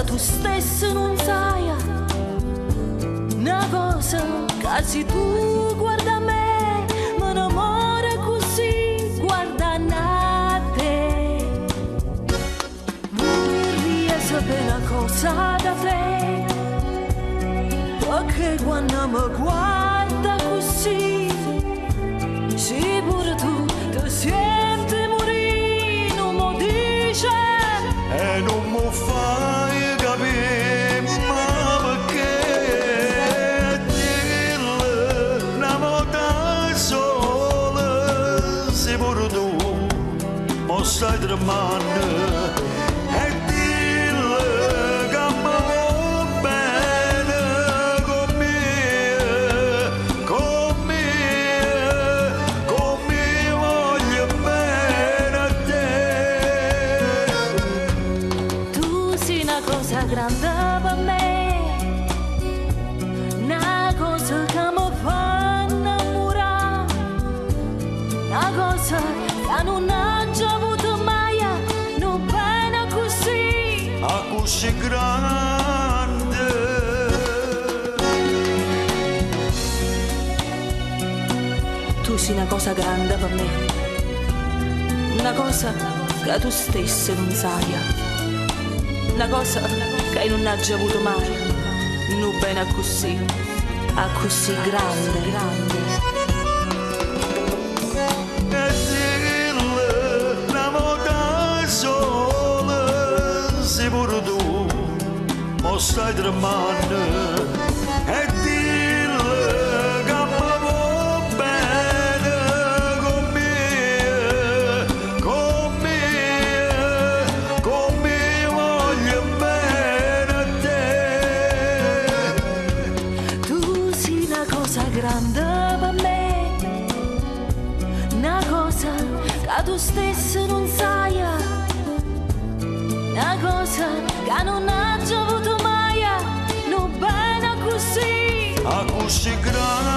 tu stesso non sai, una cosa che se tu guarda me, mi innamora così, guarda a te. Vorrei sapere una cosa da te, perché quando mi guarda così, se pure tu ti senti morire, non mi dice e non mi fai capire, ma perché dirle una volta sola, se pure tu mi stai tremando, e dirle che mi vuoi bene con me voglio bene a te. tu sei una cosa grande per me, una cosa che mi fa innamorare, una cosa che non ho già avuto mai, non bene così. A così grande. Tu sei una cosa grande per me, una cosa che tu stesso non sai, una cosa che non hai già avuto mai, non bene a così grande, grande. E dirle una volta sola, se pure tu mi stai tremando, e dirle che mi vuoi bene con me voglio bene a te. Tu sei una cosa grande per me, una cosa che tu stesso non sai, una cosa che non hai già avuto mai, non bene così. A così grande.